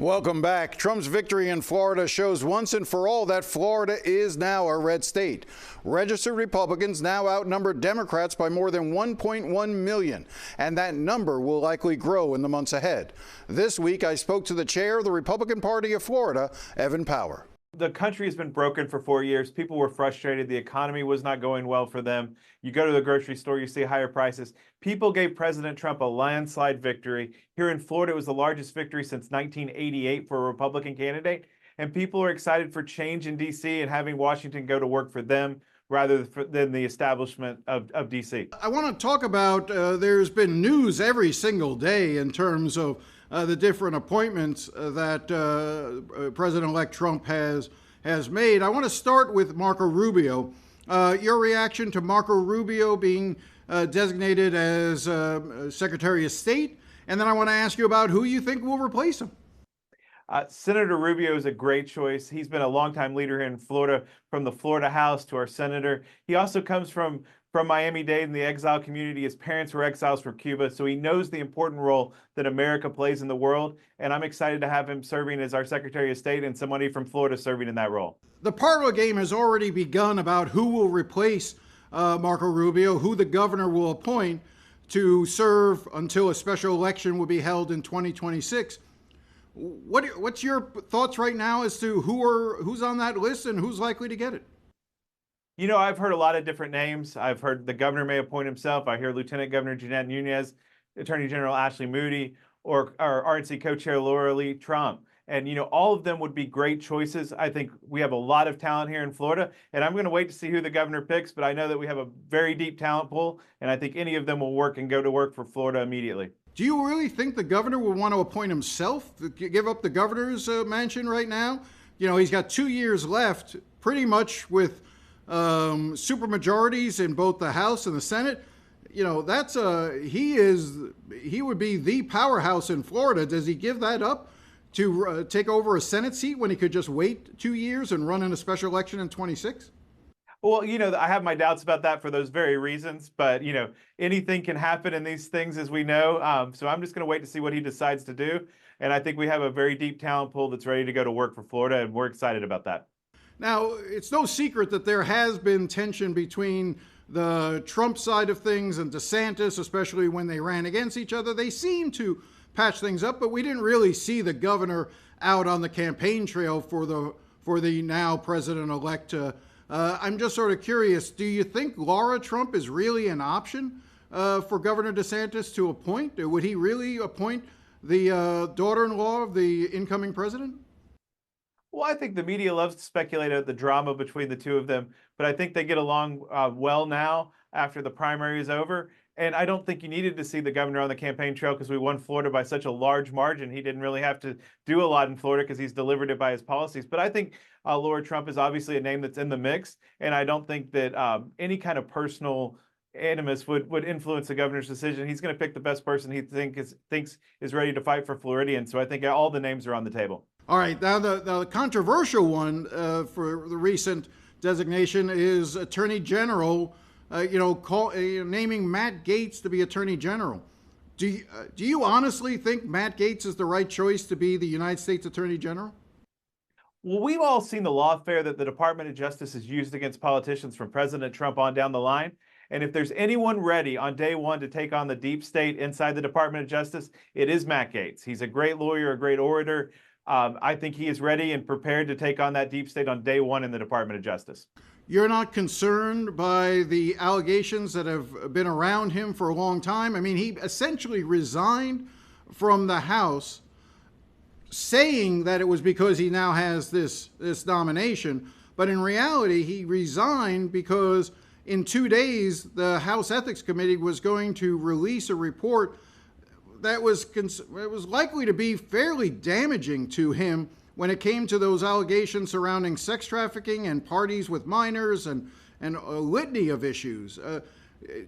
Welcome back. Trump's victory in Florida shows once and for all that Florida is now a red state. Registered Republicans now outnumber Democrats by more than 1.1 million, and that number will likely grow in the months ahead. This week, I spoke to the chair of the Republican Party of Florida, Evan Power. The country has been broken for 4 years. People were frustrated. The economy was not going well for them. You go to the grocery store, you see higher prices. People gave President Trump a landslide victory. Here in Florida, it was the largest victory since 1988 for a Republican candidate. And people are excited for change in D.C. and having Washington go to work for them rather than the establishment of D.C. I want to talk about, there's been news every single day in terms of the different appointments that President-elect Trump has made. I want to start with Marco Rubio. Your reaction to Marco Rubio being designated as Secretary of State, and then I want to ask you about who you think will replace him. Senator Rubio is a great choice. He's been a longtime leader here in Florida, from the Florida House to our senator. He also comes from Miami-Dade and the exile community. His parents were exiles from Cuba, so he knows the important role that America plays in the world. And I'm excited to have him serving as our Secretary of State and somebody from Florida serving in that role. The parlor game has already begun about who will replace Marco Rubio, who the governor will appoint to serve until a special election will be held in 2026. What's your thoughts right now as to who's on that list and who's likely to get it? You know, I've heard a lot of different names. I've heard the governor may appoint himself. I hear Lieutenant Governor Jeanette Nunez, Attorney General Ashley Moody, or RNC co-chair Laura Lee Trump. And, you know, all of them would be great choices. I think we have a lot of talent here in Florida, and I'm going to wait to see who the governor picks, but I know that we have a very deep talent pool, and I think any of them will work and go to work for Florida immediately. Do you really think the governor will want to appoint himself, give up the governor's mansion right now? You know, he's got 2 years left, pretty much with super majorities in both the House and the Senate. You know, he would be the powerhouse in Florida. Does he give that up to take over a Senate seat when he could just wait 2 years and run in a special election in 26? Well, you know, I have my doubts about that for those very reasons, but, you know, anything can happen in these things, as we know. So I'm just going to wait to see what he decides to do. And I think we have a very deep talent pool that's ready to go to work for Florida, and we're excited about that. Now, it's no secret that there has been tension between the Trump side of things and DeSantis, especially when they ran against each other. They seemed to patch things up, but we didn't really see the governor out on the campaign trail for the now president-elect. I'm just sort of curious, do you think Laura Trump is really an option for Governor DeSantis to appoint? Would he really appoint the daughter-in-law of the incoming president? Well, I think the media loves to speculate about the drama between the two of them, but I think they get along well now after the primary is over. And I don't think you needed to see the governor on the campaign trail because we won Florida by such a large margin. He didn't really have to do a lot in Florida because he's delivered it by his policies. But I think Laura Trump is obviously a name that's in the mix. And I don't think that any kind of personal animus would influence the governor's decision. He's going to pick the best person he thinks is ready to fight for Floridians. So I think all the names are on the table. All right. Now, the controversial one for the recent designation is Attorney General, naming Matt Gaetz to be Attorney General. Do you honestly think Matt Gaetz is the right choice to be the United States Attorney General? Well, we've all seen the lawfare that the Department of Justice has used against politicians from President Trump on down the line. And if there's anyone ready on day one to take on the deep state inside the Department of Justice, it is Matt Gaetz. He's a great lawyer, a great orator. I think he is ready and prepared to take on that deep state on day one in the Department of Justice. You're not concerned by the allegations that have been around him for a long time? I mean, he essentially resigned from the House saying that it was because he now has this nomination. But in reality, he resigned because in 2 days, the House Ethics Committee was going to release a report that was likely to be fairly damaging to him when it came to those allegations surrounding sex trafficking and parties with minors and a litany of issues.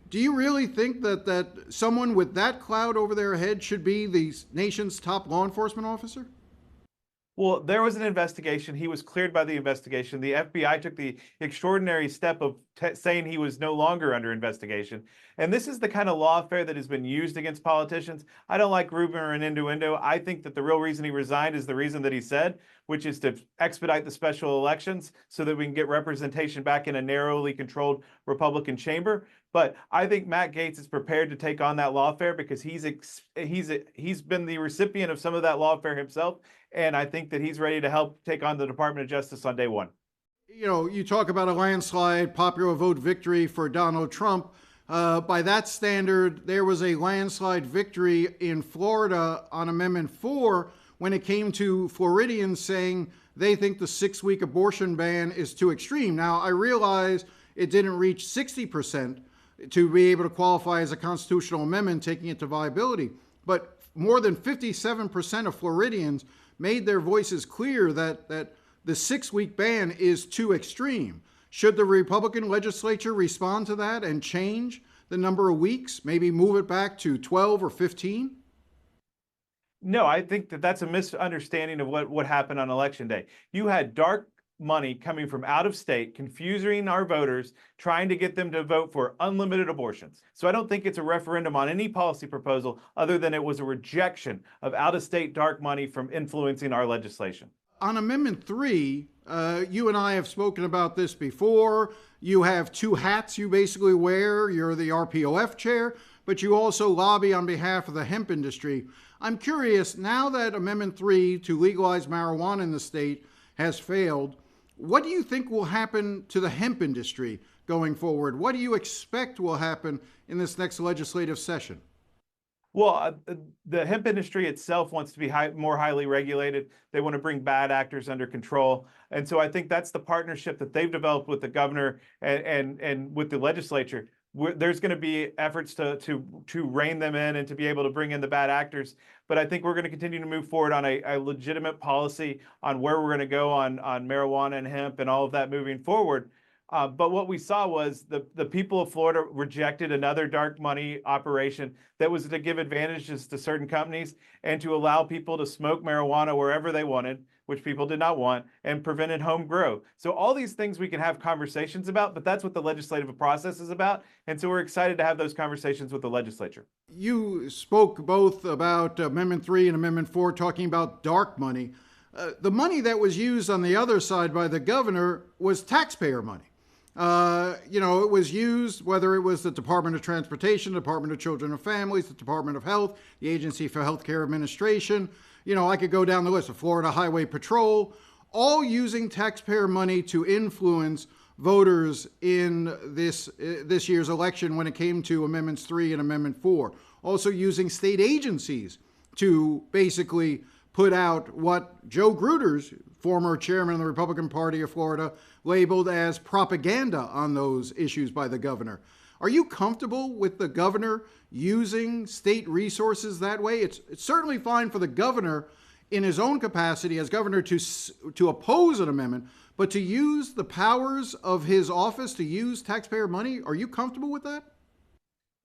Do you really think that someone with that cloud over their head should be the nation's top law enforcement officer? Well, there was an investigation. He was cleared by the investigation. The FBI took the extraordinary step of saying he was no longer under investigation. And this is the kind of lawfare that has been used against politicians. I don't like Rubio and innuendo. I think that the real reason he resigned is the reason that he said, which is to expedite the special elections so that we can get representation back in a narrowly controlled Republican chamber. But I think Matt Gaetz is prepared to take on that lawfare because he's been the recipient of some of that lawfare himself. And I think that he's ready to help take on the Department of Justice on day one. You know, you talk about a landslide popular vote victory for Donald Trump. By that standard, there was a landslide victory in Florida on Amendment 4 when it came to Floridians saying they think the 6-week abortion ban is too extreme. Now, I realize it didn't reach 60% to be able to qualify as a constitutional amendment, taking it to viability. But more than 57% of Floridians made their voices clear that the 6-week ban is too extreme. Should the Republican legislature respond to that and change the number of weeks, maybe move it back to 12 or 15? No, I think that that's a misunderstanding of what happened on Election Day. You had dark money coming from out of state, confusing our voters, trying to get them to vote for unlimited abortions. So I don't think it's a referendum on any policy proposal other than it was a rejection of out of state dark money from influencing our legislation. On Amendment 3, you and I have spoken about this before. You have two hats you basically wear. You're the RPOF chair, but you also lobby on behalf of the hemp industry. I'm curious, now that Amendment 3 to legalize marijuana in the state has failed, what do you think will happen to the hemp industry going forward? What do you expect will happen in this next legislative session? Well, the hemp industry itself wants to be more highly regulated. They want to bring bad actors under control. And so I think that's the partnership that they've developed with the governor and with the legislature. There's going to be efforts to rein them in and to be able to bring in the bad actors. But I think we're going to continue to move forward on a legitimate policy on where we're going to go on marijuana and hemp and all of that moving forward. But what we saw was the people of Florida rejected another dark money operation that was to give advantages to certain companies and to allow people to smoke marijuana wherever they wanted, which people did not want, and prevented home grow. So all these things we can have conversations about, but that's what the legislative process is about. And so we're excited to have those conversations with the legislature. You spoke both about Amendment 3 and Amendment 4, talking about dark money. The money that was used on the other side by the governor was taxpayer money. It was used, whether it was the Department of Transportation, the Department of Children and Families, the Department of Health, the Agency for Healthcare Administration. I could go down the list of Florida Highway Patrol, all using taxpayer money to influence voters in this year's election when it came to Amendments 3 and Amendment 4. Also using state agencies to basically put out what Joe Gruder's, former chairman of the Republican Party of Florida, labeled as propaganda on those issues by the governor. Are you comfortable with the governor using state resources that way? It's certainly fine for the governor in his own capacity as governor to oppose an amendment, but to use the powers of his office to use taxpayer money, are you comfortable with that?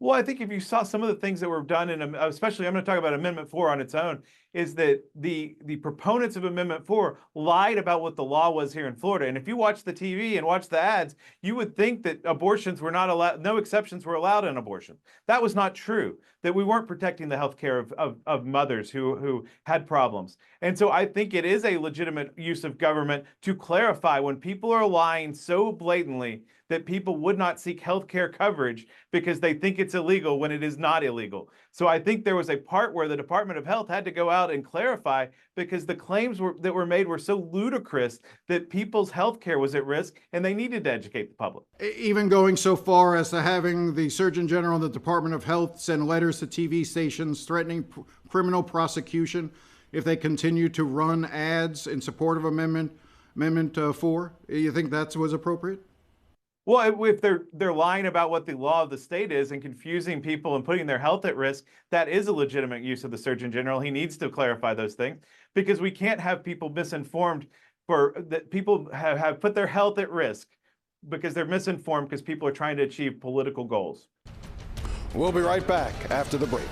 Well, I think if you saw some of the things that were done especially I'm going to talk about Amendment 4 on its own, is that the proponents of Amendment 4 lied about what the law was here in Florida. And if you watch the TV and watch the ads, you would think that abortions were not allowed, no exceptions were allowed in abortion. That was not true, that we weren't protecting the health care of mothers who had problems. And so I think it is a legitimate use of government to clarify when people are lying so blatantly that people would not seek health care coverage because they think it's illegal when it is not illegal. So I think there was a part where the Department of Health had to go out and clarify because the claims that were made were so ludicrous that people's health care was at risk and they needed to educate the public. Even going so far as to having the Surgeon General of the Department of Health send letters to TV stations threatening criminal prosecution if they continue to run ads in support of Amendment 4. You think that was appropriate? Well, if they're lying about what the law of the state is and confusing people and putting their health at risk, that is a legitimate use of the Surgeon General. He needs to clarify those things because we can't have people misinformed that people have put their health at risk because they're misinformed because people are trying to achieve political goals. We'll be right back after the break.